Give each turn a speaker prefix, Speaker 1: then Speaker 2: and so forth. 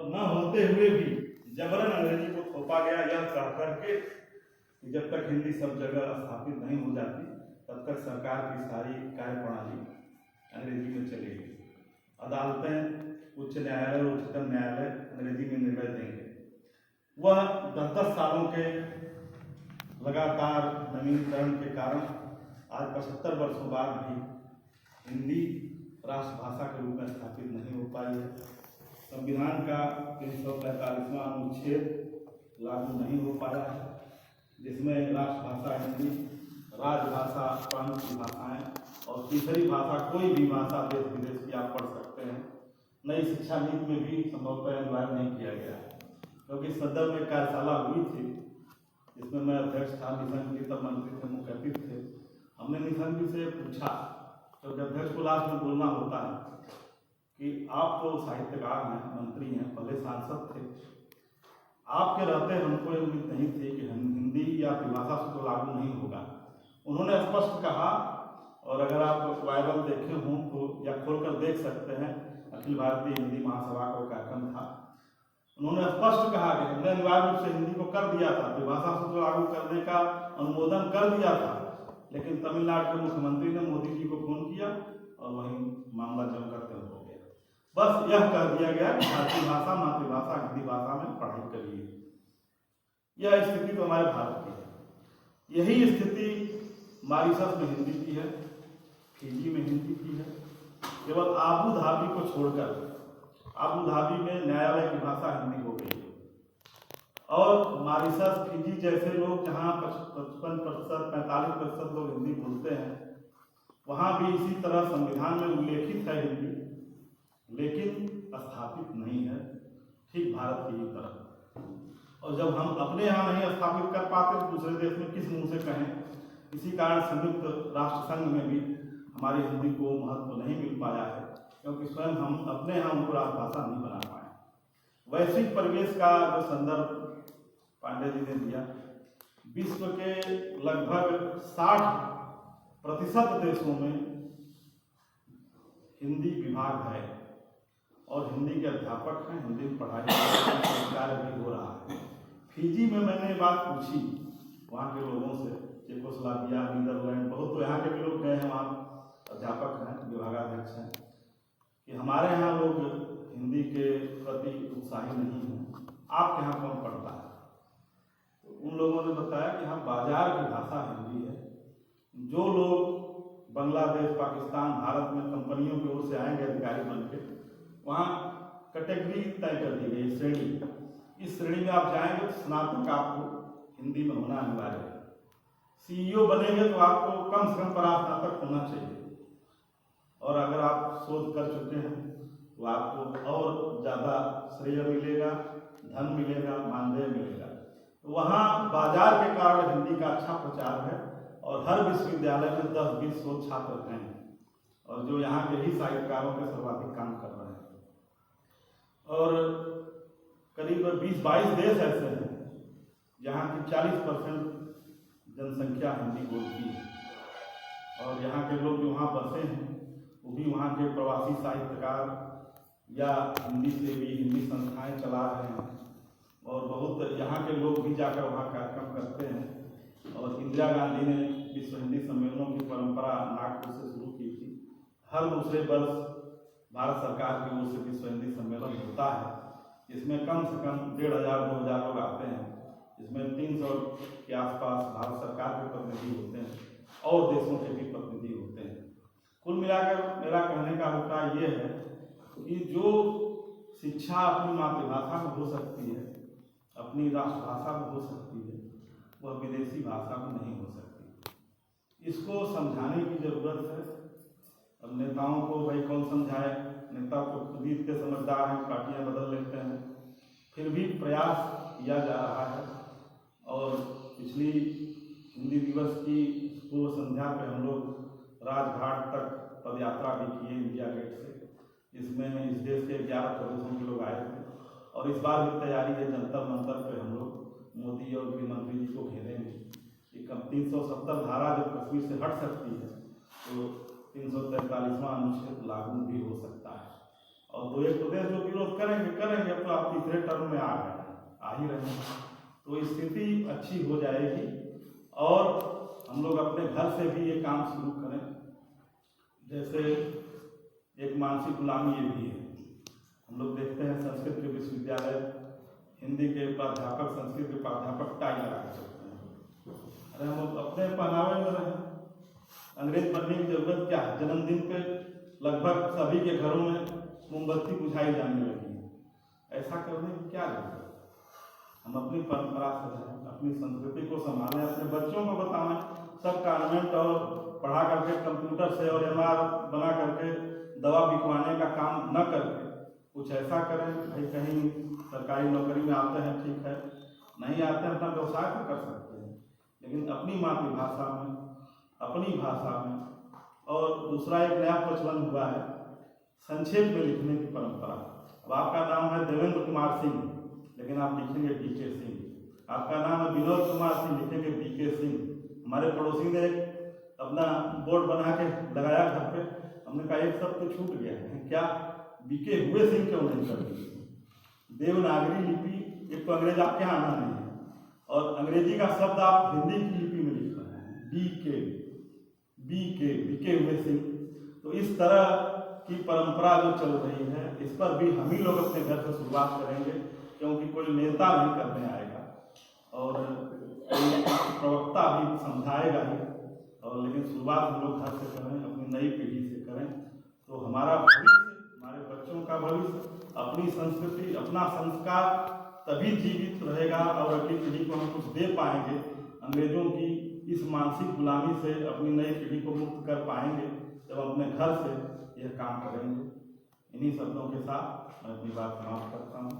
Speaker 1: न होते हुए भी जबरन अंग्रेजी को थोपा गया, यह कह करके कि जब तक हिंदी सब जगह स्थापित नहीं हो जाती तब तक सरकार की सारी कार्यप्रणाली अंग्रेजी में चलेगी। अदालतें, उच्च न्यायालय, उच्चतम न्यायालय अंग्रेजी में निर्णय देंगे। वह 10-10 सालों के लगातार नवीनीकरण के कारण आज 75 वर्षों बाद भी हिंदी राष्ट्रभाषा के रूप में स्थापित नहीं हो पाई है। संविधान का 345वां अनुच्छेद लागू नहीं हो पाया है, जिसमें राष्ट्रभाषा हिंदी, राजभाषा, प्रांतीय भाषाएं और तीसरी भाषा कोई भी भाषा देश विदेश की आप पढ़ सकते हैं। नई शिक्षा नीति में भी संभवतः अनिवार्य नहीं किया गया है, क्योंकि सदन में कार्यशाला हुई थी जिसमें मैं अध्यक्ष था, निशंक जी तब मंत्री थे, मुख्य अतिथि थे। हमने निशंक जी से पूछा, क्योंकि अध्यक्ष को लास्ट में बोलना होता है, कि आप तो साहित्यकार हैं, मंत्री हैं, पहले सांसद थे, आपके रहते हमको उम्मीद नहीं थी कि हिंदी या त्रिभाषा से तो लागू नहीं होगा। उन्होंने स्पष्ट कहा, और अगर आप वायरल देखे हों तो या खोलकर देख सकते हैं, अखिल भारतीय हिंदी महासभा का कार्यक्रम था, उन्होंने स्पष्ट कहा कि हमने अनिवार्य रूप से हिंदी को कर दिया था, त्रिभाषा से तो लागू करने का अनुमोदन कर दिया था, लेकिन तमिलनाडु के मुख्यमंत्री ने मोदी जी को फोन किया और वहीं मामला जमकर तय हो गया। बस यह कह दिया गया कि भारतीय भाषा, मातृभाषा हिंदी भाषा में पढ़ाई करिए। यह स्थिति तो हमारे भारत की है। यही स्थिति मॉरिशस में हिंदी की है, फिजी में हिंदी की है। केवल आबू धाबी को छोड़कर, आबू धाबी में न्यायालय की भाषा हिंदी हो गई है, और मॉरिशस, फिजी जैसे लोग जहाँ 55%, 45% लोग हिंदी बोलते हैं, वहाँ भी इसी तरह संविधान में उल्लेखित है हिंदी, लेकिन स्थापित नहीं है, ठीक भारत की ही तरह। और जब हम अपने यहाँ नहीं स्थापित कर पाते तो दूसरे देश में किस मुंह से कहें। इसी कारण संयुक्त राष्ट्र संघ में भी हमारी हिंदी को महत्व नहीं मिल पाया है, क्योंकि स्वयं हम अपने यहाँ उनको राजभाषा नहीं बना पाए। वैश्विक परिवेश का जो संदर्भ पांडे जी ने दिया, विश्व के लगभग 60% देशों में हिंदी विभाग है और हिंदी के अध्यापक हैं, हिंदी में पढ़ाई कार्य भी हो रहा है। फिजी में मैंने बात पूछी वहाँ के लोगों से, चेकोस्लोवाकिया, नीदरलैंड, बहुत तो यहाँ के भी लोग गए हैं, वहाँ अध्यापक हैं, विभागाध्यक्ष हैं, कि हमारे यहाँ लोग हिंदी के प्रति उत्साही नहीं हैं, आपके यहाँ कौन पढ़ता है? तो उन लोगों ने बताया कि हाँ, बाजार की भाषा हिंदी है। जो लोग बांग्लादेश, पाकिस्तान, भारत में कंपनियों की ओर से आएंगे अधिकारी बन के, वहाँ कैटेगरी तय कर दी गई, श्रेणी। इस श्रेणी में आप जाएंगे तो स्नातक आपको हिंदी में होना अनिवार्य है। CEO बनेंगे तो आपको कम से कम परास्नातक होना चाहिए, और अगर आप शोध कर चुके हैं तो आपको और ज़्यादा श्रेय मिलेगा, धन मिलेगा, मानदेय मिलेगा। तो वहाँ बाजार के कारण हिंदी का अच्छा प्रचार है, और हर विश्वविद्यालय में 10-20 शोध छात्र हैं, और जो यहाँ के ही साहित्यकारों के सर्वाधिक काम कर रहे हैं। और करीब 20-22 देश ऐसे हैं जहाँ की 40% जनसंख्या हिंदी बोलती है, और यहाँ के लोग जो वहाँ बसे हैं वो भी वहाँ के प्रवासी साहित्यकार या हिंदी से भी हिंदी संस्थाएं चला रहे हैं, और बहुत यहाँ के लोग भी जाकर वहाँ कार्यक्रम करते हैं। और इंदिरा गांधी ने विश्व हिंदी सम्मेलनों की परंपरा नागपुर से शुरू की थी। हर दूसरे वर्ष भारत सरकार की ओर से विश्व हिंदी सम्मेलन होता है, जिसमें कम से कम 1500-2000 लोग आते हैं, जिसमें 300 के आसपास भारत सरकार के प्रतिनिधि होते हैं और देशों के भी प्रतिनिधि होते हैं। कुल मिलाकर मेरा कहने का अभिप्राय ये है कि जो शिक्षा अपनी मातृभाषा में हो सकती है, अपनी राष्ट्रभाषा में हो सकती है, वह विदेशी भाषा में नहीं हो सकती। इसको समझाने की जरूरत है। अब नेताओं को भाई कौन समझाए, नेता तो खुद ही इतने समझदार हैं, पार्टियां बदल लेते हैं, फिर भी प्रयास किया जा रहा है। और पिछली हिंदी दिवस की पूर्व संध्या पे हम लोग राजघाट तक पदयात्रा भी किए इंडिया गेट से, जिसमें इस देश के 11 प्रदेशों के लोग आए थे। और इस बार भी तैयारी है, जंतर मंतर पे हम लोग मोदी और गृह मंत्री जी को घेरेंगे कि 370 धारा जब कश्मीर से हट सकती है तो 343वां अनुच्छेद लागू भी हो सकता है। और दो एक प्रदेश जो विरोध करेंगे तो आप तीसरे टर्म में आ ही रहे हैं। तो स्थिति अच्छी हो जाएगी और हम लोग अपने घर से भी ये काम शुरू करें। जैसे एक मानसिक गुलामी ये भी है, हम लोग देखते हैं संस्कृत के विश्वविद्यालय हिंदी के प्राध्यापक, संस्कृत के प्राध्यापक टाई लगा के चलते हैं। अरे हम लोग अपने पहनावे में रहें, अंग्रेज बनने की जरूरत क्या है? जन्मदिन पे लगभग सभी के घरों में मोमबत्ती बुझाई जाने लगी है, ऐसा करने की क्या जरूरत? हम अपनी परंपरा से रहें, अपनी संस्कृति को संभालें, अपने बच्चों को बताएं। सब कॉन्वेंट और पढ़ा करके कंप्यूटर से और MR बना करके दवा बिकवाने का काम न करके कुछ ऐसा करें। भाई कहीं सरकारी नौकरी में आते हैं ठीक है, नहीं आते हैं अपना व्यवसाय तो कर सकते हैं, लेकिन अपनी मातृभाषा में, अपनी भाषा में। और दूसरा एक नया प्रचलन हुआ है संक्षेप में लिखने की परंपरा। अब आपका नाम है देवेंद्र कुमार सिंह, लेकिन आप लिखेंगे DK सिंह। आपका नाम है विनोद कुमार सिंह, लिखेंगे DK सिंह। हमारे पड़ोसी ने अपना बोर्ड बना के लगाया घर पे, हमने कहा एक शब्द तो छूट गया है, क्या बीके हुए सिंह क्यों नहीं कर दी? देवनागरी लिपि एक तो अंग्रेज आपके यहाँ आना नहीं है, और अंग्रेजी का शब्द आप हिंदी की लिपि में लिख रहे हैं बीके हुए सिंह। तो इस तरह की परंपरा जो चल रही है, इस पर भी हम ही लोग अपने घर से शुरुआत करेंगे, क्योंकि कोई नेता नहीं करने आएगा और कोई प्रवक्ता भी समझाएगा ही, और लेकिन शुरुआत हम लोग घर से करें, अपनी नई पीढ़ी से करें। तो हमारा भविष्य, हमारे बच्चों का भविष्य, अपनी संस्कृति, अपना संस्कार तभी जीवित रहेगा और अगली पीढ़ी को हम कुछ दे पाएंगे। अंग्रेजों की इस मानसिक गुलामी से अपनी नई पीढ़ी को मुक्त कर पाएंगे जब अपने घर से यह काम करेंगे। इन्हीं शब्दों के साथ मैं अपनी बात समाप्त करता हूँ।